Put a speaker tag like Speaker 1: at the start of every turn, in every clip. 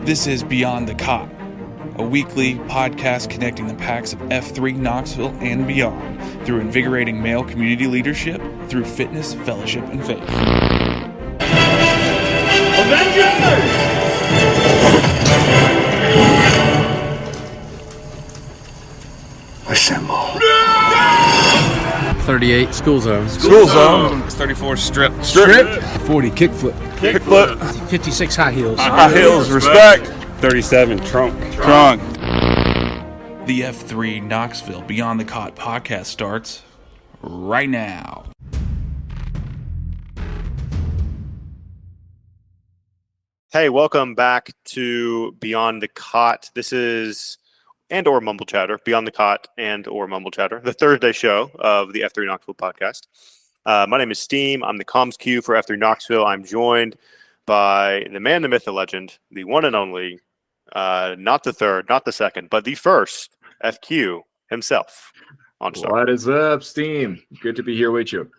Speaker 1: This is Beyond the COT, a weekly podcast connecting the packs of F3 Knoxville and beyond through invigorating male community leadership, through fitness, fellowship, and faith.
Speaker 2: Avengers!
Speaker 3: Assemble.
Speaker 4: 38 school zone.
Speaker 1: School zone. 34 strip.
Speaker 4: 40 kickflip. 56 high heels.
Speaker 1: High heels, respect.
Speaker 3: 37 trunk.
Speaker 1: The F3 Knoxville Beyond the COT podcast starts right now.
Speaker 5: Hey, welcome back to Beyond the COT. This is and/or Mumble Chatter, Beyond the COT and/or Mumble Chatter, the Thursday show of the F3 Knoxville podcast. My name is Steam. I'm the comms Q for F3 Knoxville. I'm joined by the man, the myth, the legend, the one and only, not the third, not the second, but the first FQ himself, Onstar.
Speaker 6: What is up, Steam? Good to be here with you.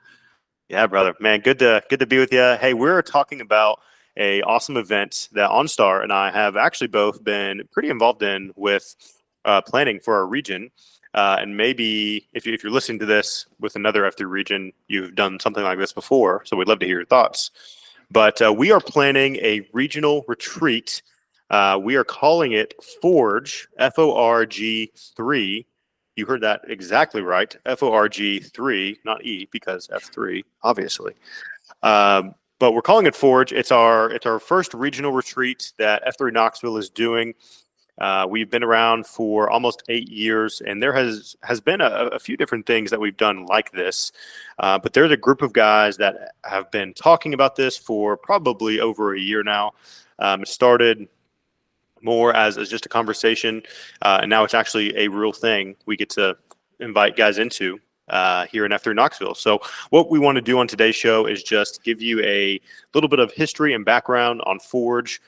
Speaker 5: Yeah, brother, man, good to be with you. Hey, we're talking about a awesome event that Onstar and I have actually both been pretty involved in with planning for our region. And maybe if you're listening to this with another F3 region, you've done something like this before. So we'd love to hear your thoughts. But we are planning a regional retreat. We are calling it Forg, Forg3. You heard that exactly right. Forg3, not E, because F3, obviously. But we're calling it Forg. It's our first regional retreat that F3 Knoxville is doing. We've been around for almost 8 years, and there has been a few different things that we've done like this. But there's a group of guys that have been talking about this for probably over a year now. It started more as just a conversation, and now it's actually a real thing we get to invite guys into here in F3 Knoxville. So what we want to do on today's show is just give you a little bit of history and background on Forg.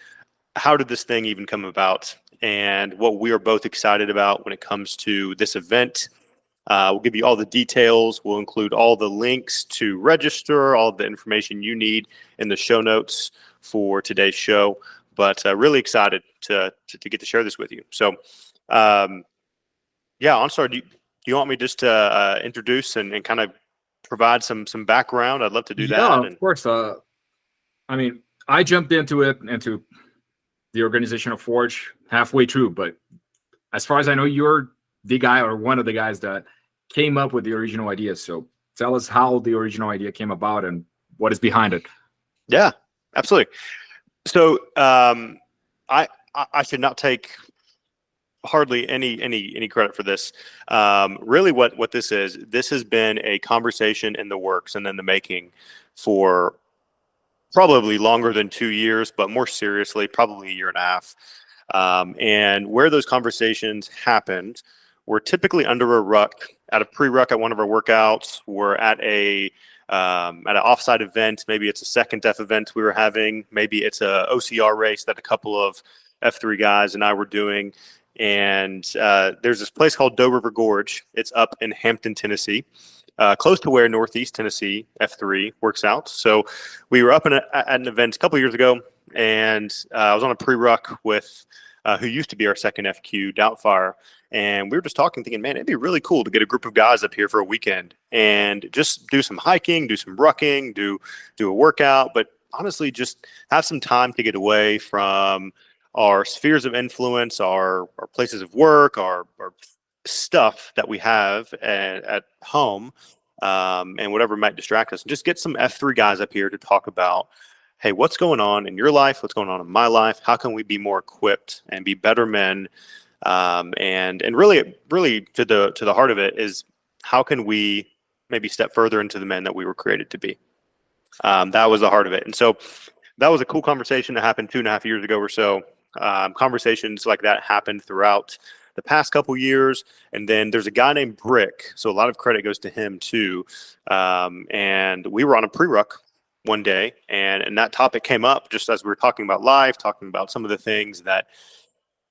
Speaker 5: How did this thing even come about? And what we are both excited about when it comes to this event. We'll give you all the details. We'll include all the links to register, all the information you need in the show notes for today's show. But really excited to get to share this with you. So, yeah, Onstar, do you want me just to introduce and kind of provide some background? I'd love to do that.
Speaker 6: Yeah, of course. I mean, I jumped into the organization of Forg halfway through, but as far as I know, you're the guy or one of the guys that came up with the original idea. So tell us how the original idea came about and what is behind it.
Speaker 5: Yeah, absolutely. So I should not take hardly any credit for this. Really what this has been a conversation in the works and in the making for probably longer than 2 years, but more seriously, probably a year and a half. And where those conversations happened, we're typically under a ruck, at a pre-ruck at one of our workouts. We're at an offsite event. Maybe it's a second F event we were having. Maybe it's a OCR race that a couple of F3 guys and I were doing. And there's this place called Doe River Gorge. It's up in Hampton, Tennessee. Close to where Northeast Tennessee F3 works out. So we were up at an event a couple of years ago, and I was on a pre-ruck with who used to be our second FQ, Doubtfire, and we were just talking, thinking, man, it'd be really cool to get a group of guys up here for a weekend and just do some hiking, do some rucking, do a workout, but honestly, just have some time to get away from our spheres of influence, our places of work, our stuff that we have at home, and whatever might distract us, and just get some F3 guys up here to talk about, hey, what's going on in your life? What's going on in my life? How can we be more equipped and be better men? And really to the heart of it is, how can we maybe step further into the men that we were created to be? That was the heart of it. And so that was a cool conversation that happened 2.5 years ago or so. Conversations like that happened throughout the past couple years, and then there's a guy named Brick, so a lot of credit goes to him too. And we were on a pre-ruck one day, and that topic came up just as we were talking about life, talking about some of the things that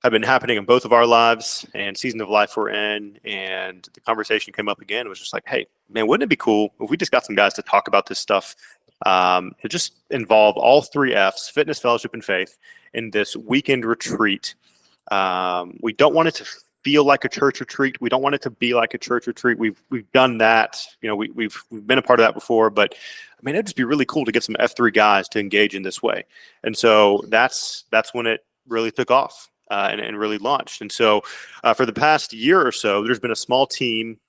Speaker 5: have been happening in both of our lives and season of life we're in. And the conversation came up again. It was just like, hey, man, wouldn't it be cool if we just got some guys to talk about this stuff to just involve all three F's, fitness, fellowship, and faith, in this weekend retreat. We don't want it to feel like a church retreat. We don't want it to be like a church retreat. We've done that. We've been a part of that before, but I mean, it'd just be really cool to get some F3 guys to engage in this way. And so that's when it really took off and really launched. And so for the past year or so, there's been a small team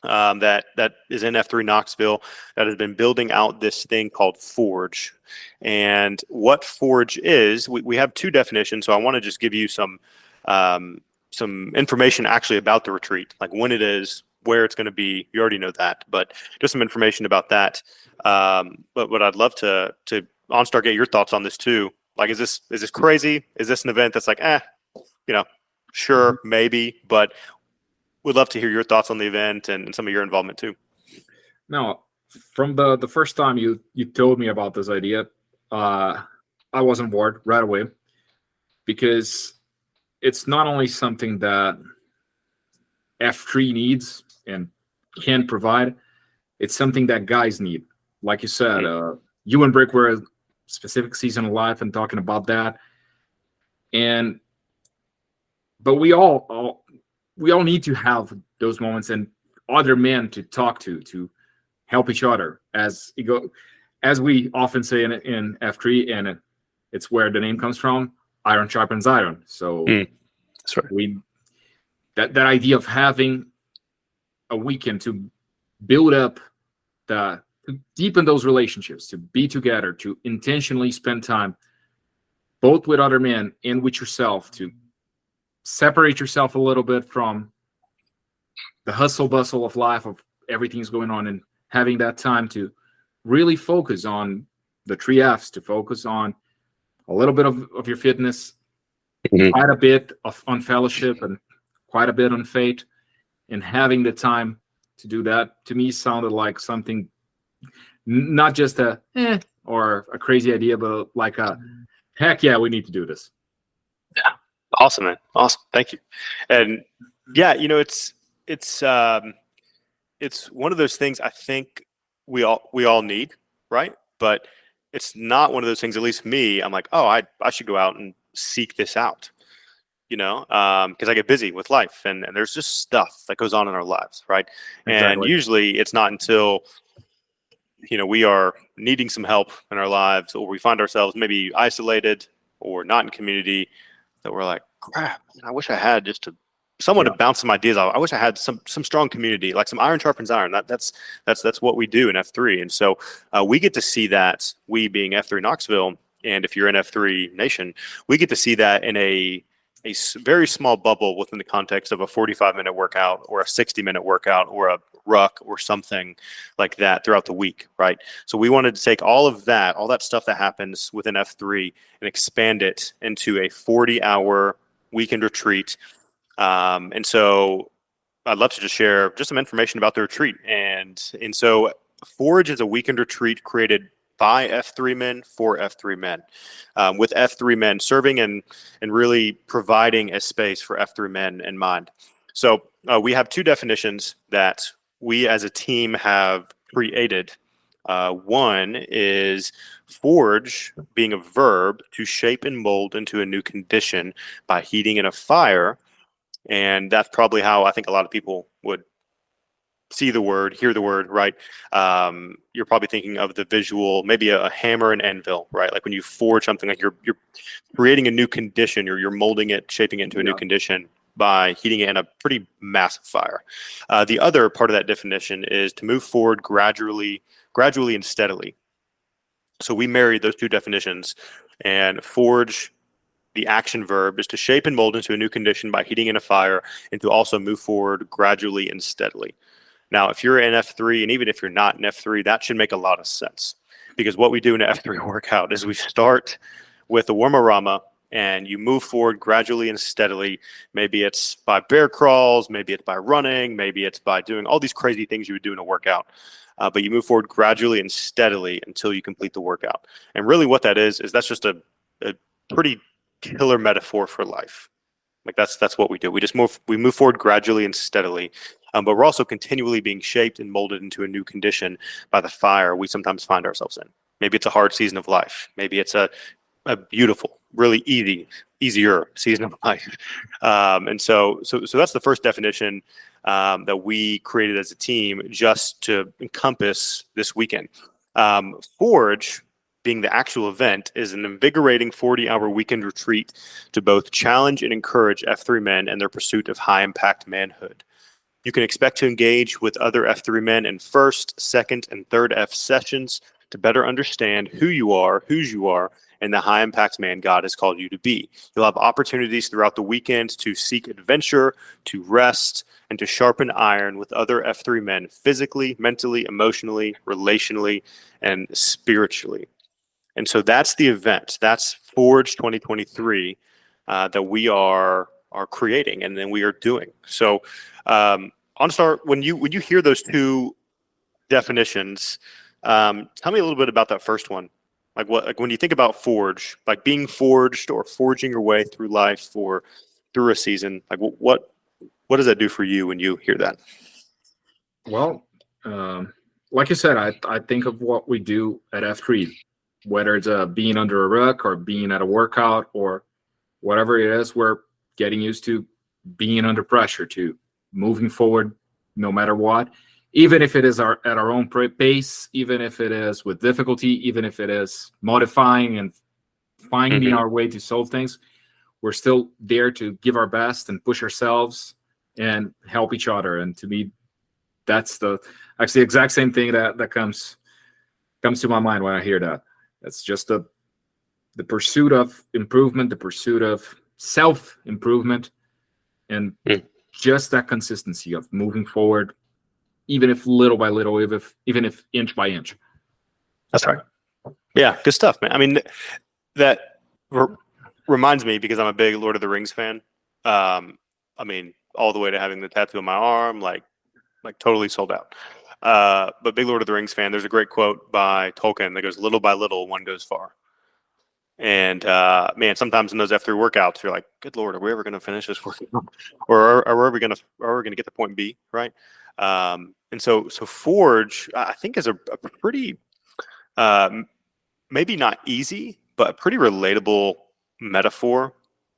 Speaker 5: that is in F3 Knoxville that has been building out this thing called Forge. And what Forge is, we have two definitions. So I want to just give you some information actually about the retreat, like when it is, where it's going to be. You already know that, but just some information about that. But what I'd love to Onstar, get your thoughts on this too. Like, is this crazy? Is this an event that's like, sure, maybe, but would love to hear your thoughts on the event and some of your involvement too.
Speaker 6: Now, from the first time you told me about this idea, I was on board right away, because it's not only something that F3 needs and can provide, it's something that guys need. Like you said, you and Brick were a specific season of life and talking about that. But we all need to have those moments and other men to talk to help each other, as we often say in F3, and it's where the name comes from. Iron sharpens iron. So
Speaker 5: that's right.
Speaker 6: That idea of having a weekend to build up to deepen those relationships, to be together, to intentionally spend time both with other men and with yourself, to separate yourself a little bit from the hustle bustle of life, of everything's going on, and having that time to really focus on the three F's, to focus on a little bit of your fitness, quite a bit on fellowship, and quite a bit on faith, and having the time to do that, to me, sounded like something, not just or a crazy idea, but like a heck yeah, we need to do this.
Speaker 5: Yeah. Awesome, man. Awesome. Thank you. And yeah, it's one of those things I think we all need, right? But it's not one of those things, at least me, I'm like, oh, I should go out and seek this out, because I get busy with life and there's just stuff that goes on in our lives, right? Exactly. And usually it's not until we are needing some help in our lives, or we find ourselves maybe isolated or not in community, that we're like, crap, I wish I had just someone to bounce some ideas off. I wish I had some strong community, like some iron sharpens iron. That's what we do in F3. And so we get to see that, we being F3 Knoxville, and if you're in F3 Nation, we get to see that in a very small bubble within the context of a 45-minute workout or a 60-minute workout or a ruck or something like that throughout the week, right? So we wanted to take all that stuff that happens within F3 and expand it into a 40-hour weekend retreat. And so I'd love to just share just some information about the retreat. And so Forge is a weekend retreat created by F3 men for F3 men, with F3 men serving and really providing a space for F3 men in mind. So we have two definitions that we as a team have created. One is forge being a verb, to shape and mold into a new condition by heating in a fire. And that's probably how I think a lot of people would see the word, hear the word, right? You're probably thinking of the visual, maybe a hammer and anvil, right? Like when you forge something, like you're creating a new condition, you're molding it, shaping it into a new condition by heating it in a pretty massive fire. The other part of that definition is to move forward gradually and steadily. So we married those two definitions, and forge, the action verb, is to shape and mold into a new condition by heating in a fire, and to also move forward gradually and steadily. Now, if you're in F3, and even if you're not in F3, that should make a lot of sense, because what we do in an F3 workout is we start with a warm-a-rama, and you move forward gradually and steadily. Maybe it's by bear crawls, maybe it's by running, maybe it's by doing all these crazy things you would do in a workout. But you move forward gradually and steadily until you complete the workout. And really what that is that's just a pretty killer metaphor for life. Like that's what we do. We move forward gradually and steadily. but we're also continually being shaped and molded into a new condition by the fire we sometimes find ourselves in. Maybe it's a hard season of life. Maybe it's a beautiful, really easier season of life. And so that's the first definition that we created as a team just to encompass this weekend. Forge, being the actual event, is an invigorating 40-hour weekend retreat to both challenge and encourage F3 men in their pursuit of high-impact manhood. You can expect to engage with other F3 men in first, second, and third F sessions to better understand who you are, whose you are, and the high-impact man God has called you to be. You'll have opportunities throughout the weekend to seek adventure, to rest, and to sharpen iron with other F3 men physically, mentally, emotionally, relationally, and spiritually. And so that's the event. That's Forge 2023 that we are creating and then we are doing. So Onstar, when you hear those two definitions, tell me a little bit about that first one. Like when you think about Forge, like being forged or forging your way through life or through a season, like what does that do for you when you hear that?
Speaker 6: Well, like you said, I think of what we do at F3, whether it's being under a ruck or being at a workout or whatever it is, we're getting used to being under pressure, to moving forward no matter what, even if it is at our own pace, even if it is with difficulty, even if it is modifying and finding our way to solve things, we're still there to give our best and push ourselves and help each other. And to me, that's actually the exact same thing that comes to my mind when I hear that. It's just the pursuit of improvement, the pursuit of self-improvement, and just that consistency of moving forward, even if little by little, even if inch by inch.
Speaker 5: That's right. Yeah, good stuff, man. I mean, that reminds me, because I'm a big Lord of the Rings fan. I mean, all the way to having the tattoo on my arm, like totally sold out. But big Lord of the Rings fan, there's a great quote by Tolkien that goes, "Little by little, one goes far." And man, sometimes in those F3 workouts, you're like, "Good Lord, are we ever going to finish this workout, or are we going to get to point B?" Right? And so Forge, I think, is a pretty maybe not easy, but a pretty relatable metaphor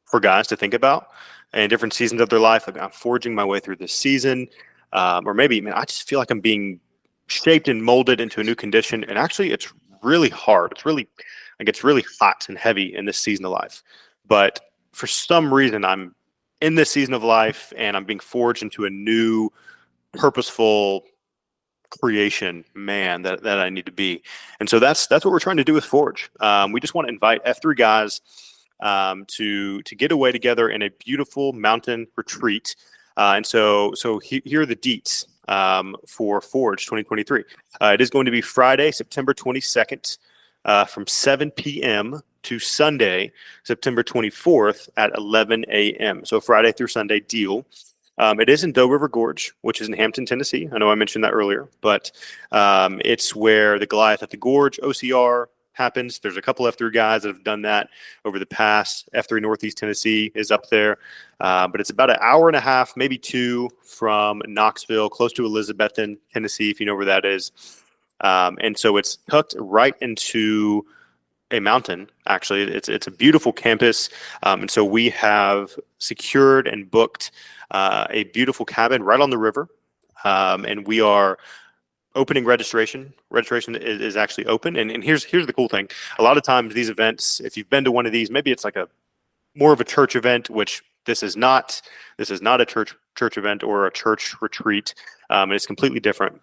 Speaker 5: for guys to think about in different seasons of their life. Like, I'm forging my way through this season. Or maybe, man, I just feel like I'm being shaped and molded into a new condition. And actually, it's really hard. It's really hot and heavy in this season of life. But for some reason, I'm in this season of life and I'm being forged into a new, purposeful creation, man, that I need to be. And so that's what we're trying to do with Forge. We just want to invite F3 guys to get away together in a beautiful mountain retreat. And so here are the deets for Forge 2023. It is going to be Friday, September 22nd, from 7 p.m. to Sunday, September 24th at 11 a.m. So Friday through Sunday deal. It is in Doe River Gorge, which is in Hampton, Tennessee. I know I mentioned that earlier, but it's where the Goliath at the Gorge OCR happens. There's a couple F3 guys that have done that over the past. F3 Northeast Tennessee is up there, but it's about an hour and a half, maybe two, from Knoxville, close to Elizabethton, Tennessee, if you know where that is. And so it's tucked right into a mountain. Actually, it's a beautiful campus, and so we have secured and booked a beautiful cabin right on the river, and we are opening registration. Registration is actually open, and here's the cool thing. A lot of times these events, if you've been to one of these, maybe it's like more of a church event, which this is not. This is not a church event or a church retreat, and it's completely different.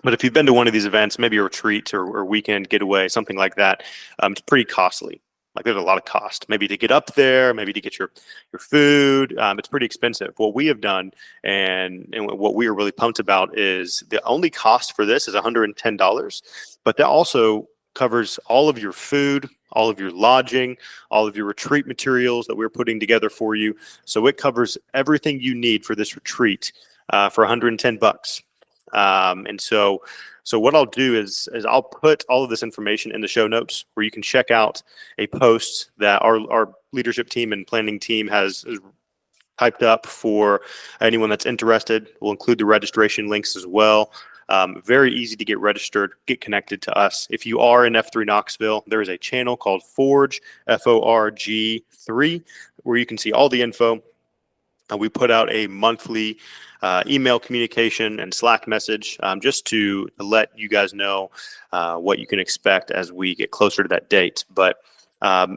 Speaker 5: But if you've been to one of these events, maybe a retreat or weekend getaway, something like that, it's pretty costly. Like, there's a lot of cost, maybe to get up there, maybe to get your food. It's pretty expensive. What we have done and what we are really pumped about is the only cost for this is $110, but that also covers all of your food, all of your lodging, all of your retreat materials that we're putting together for you. So it covers everything you need for this retreat for $110. And so what I'll do is I'll put all of this information in the show notes, where you can check out a post that our leadership team and planning team has typed up for anyone that's interested. We'll include the registration links as well. Very easy to get registered, get connected to us. If you are in F3 Knoxville, there is a channel called Forge, Forg3, where you can see all the info. We put out a monthly email communication and Slack message just to let you guys know what you can expect as we get closer to that date. But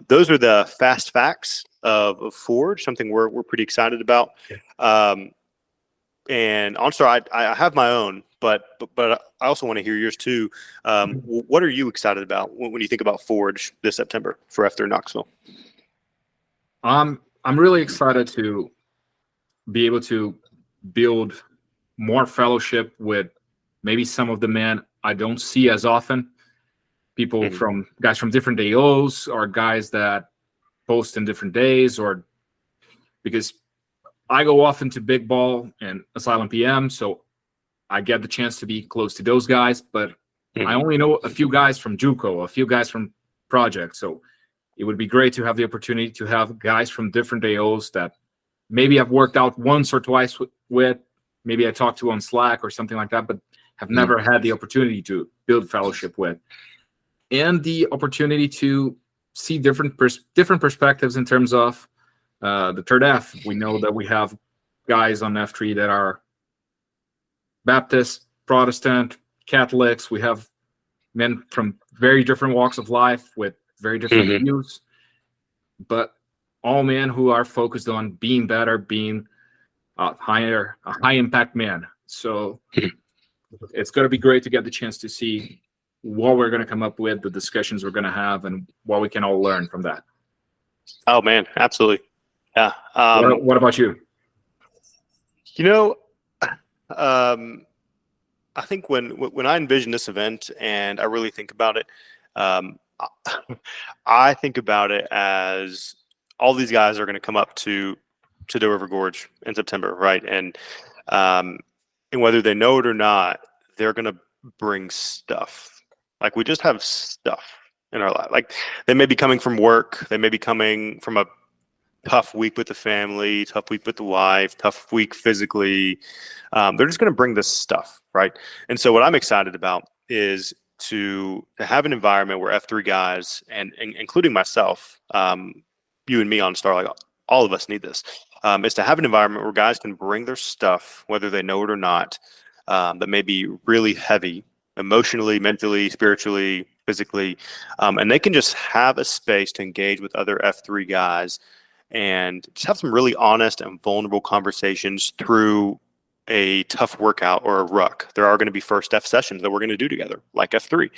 Speaker 5: those are the fast facts of Forge, something we're pretty excited about. And Onstar, I have my own, but I also want to hear yours too. What are you excited about when you think about Forge this September for F3 Knoxville?
Speaker 6: I'm really excited to be able to build more fellowship with maybe some of the men I don't see as often. People from guys from different AOs, or guys that post in different days, or because I go often to Big Ball and Asylum PM, so I get the chance to be close to those guys, but I only know a few guys from JUCO, a few guys from Project. So it would be great to have the opportunity to have guys from different AOs that maybe I've worked out once or twice with, maybe I talked to on Slack or something like that, but have never had the opportunity to build fellowship with. And the opportunity to see different perspectives in terms of the third F. We know that we have guys on F3 that are Baptist, Protestant, Catholics. We have men from very different walks of life with very different views, but all men who are focused on being better, being a high impact man. So it's going to be great to get the chance to see what we're going to come up with, the discussions we're going to have, and what we can all learn from that.
Speaker 5: Oh man, absolutely. Yeah.
Speaker 6: What about you?
Speaker 5: You know, I think when I envision this event and I really think about it, I think about it as all these guys are going to come up to Doe River Gorge in September, right? And whether they know it or not, they're going to bring stuff. Like, we just have stuff in our life. Like, they may be coming from work, they may be coming from a tough week with the family, tough week with the wife, tough week physically. They're just going to bring this stuff, right? And so what I'm excited about is to have an environment where F3 guys, and including myself, you and me Onstar, like all of us need this, is to have an environment where guys can bring their stuff, whether they know it or not, that may be really heavy emotionally, mentally, spiritually, physically, and they can just have a space to engage with other F3 guys and just have some really honest and vulnerable conversations through a tough workout or a ruck. There are going to be first F sessions that we're going to do together, like F3,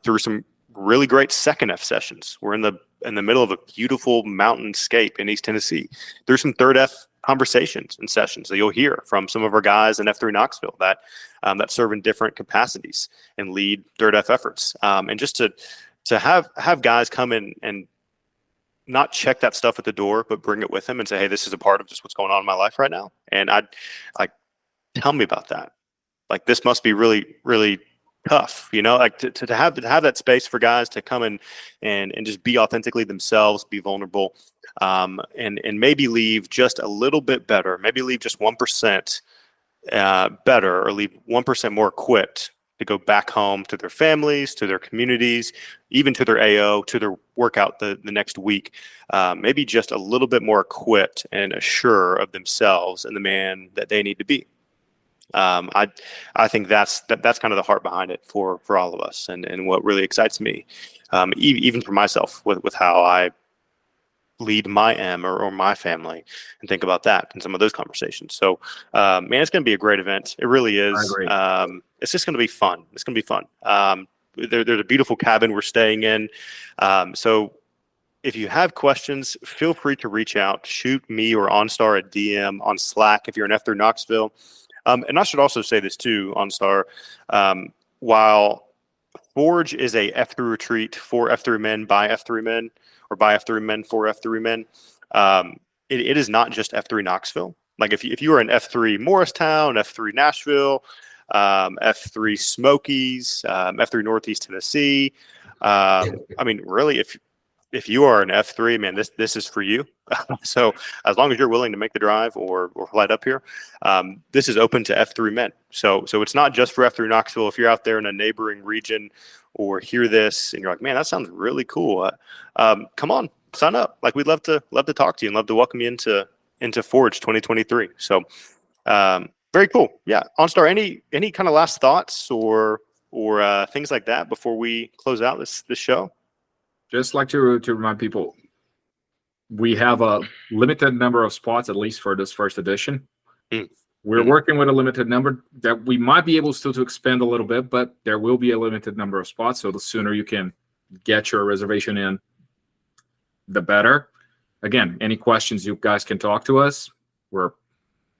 Speaker 5: through some really great second F sessions. We're in the middle of a beautiful mountainscape in East Tennessee. There's some third F conversations and sessions that you'll hear from some of our guys in F3 Knoxville that serve in different capacities and lead third F efforts. And just to have guys come in and not check that stuff at the door, but bring it with them and say, hey, this is a part of just what's going on in my life right now. And tell me about that. Like, this must be really, really tough, like to have that space for guys to come in and just be authentically themselves, be vulnerable, and maybe leave just a little bit better, maybe leave just 1% better, or leave 1% more equipped to go back home to their families, to their communities, even to their AO, to their workout the next week, maybe just a little bit more equipped and assured of themselves and the man that they need to be. I think that's kind of the heart behind it for all of us, and what really excites me, even for myself with how I lead my M or my family, and think about that in some of those conversations. So, man, it's going to be a great event. It really is. It's just going to be fun. It's going to be fun. There's a beautiful cabin we're staying in. So if you have questions, feel free to reach out. Shoot me or Onstar a DM on Slack if you're in F3 Knoxville. And I should also say this too, Onstar. While Forge is a F3 retreat for F3 men by F3 men, or by F3 men for F3 men, it is not just F3 Knoxville. Like, if you are in F3 Morristown, F3 Nashville, F3 Smokies, F3 Northeast Tennessee, I mean, really, if if you are an F3, man, this is for you. So as long as you're willing to make the drive or flight up here, this is open to F3 men. So it's not just for F3 Knoxville. If you're out there in a neighboring region or hear this and you're like, man, that sounds really cool. Come on, sign up. Like, we'd love to talk to you and love to welcome you into Forge 2023. So very cool. Yeah. OnStar, any kind of last thoughts or things like that before we close out this show?
Speaker 6: Just like to remind people, we have a limited number of spots, at least for this first edition. We're working with a limited number that we might be able still to expand a little bit, but there will be a limited number of spots. So the sooner you can get your reservation in, the better. Again, any questions, you guys can talk to us. We're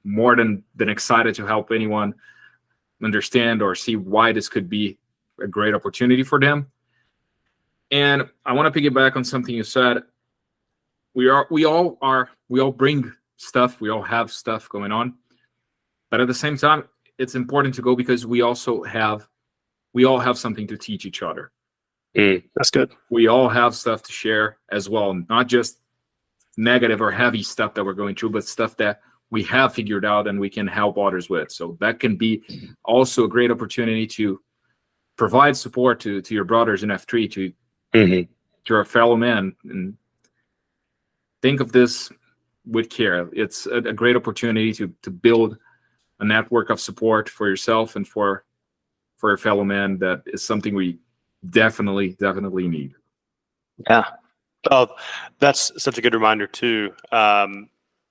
Speaker 6: more than excited to help anyone understand or see why this could be a great opportunity for them. And I want to piggyback on something you said. We all bring stuff. We all have stuff going on, but at the same time, it's important to go because we all have something to teach each other.
Speaker 5: That's good.
Speaker 6: We all have stuff to share as well, not just negative or heavy stuff that we're going through, but stuff that we have figured out and we can help others with. So that can be also a great opportunity to provide support to your brothers in F3, to your fellow men, and think of this with care. It's a great opportunity to build a network of support for yourself and for your fellow men. That is something we definitely need.
Speaker 5: Yeah. Oh, that's such a good reminder too. I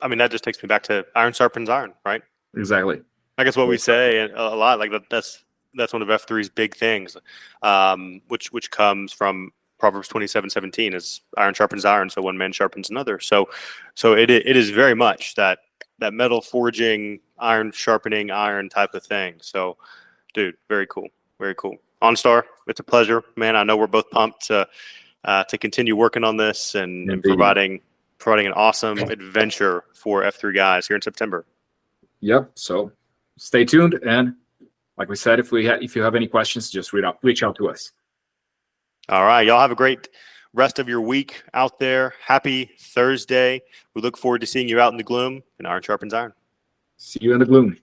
Speaker 5: mean, that just takes me back to iron sharpens iron, right?
Speaker 6: Exactly.
Speaker 5: I guess what we say a lot, like that's one of F3's big things, which comes from Proverbs 27:17, is iron sharpens iron, so one man sharpens another. So it is very much that metal forging, iron sharpening iron type of thing. So, dude, very cool, very cool. OnStar, it's a pleasure, man. I know we're both pumped to continue working on this and providing an awesome adventure for F3 guys here in September.
Speaker 6: Yep. So stay tuned, and like we said, if you have any questions, just reach out to us.
Speaker 5: All right, y'all have a great rest of your week out there. Happy Thursday. We look forward to seeing you out in the gloom, and iron sharpens iron.
Speaker 6: See you in the gloom.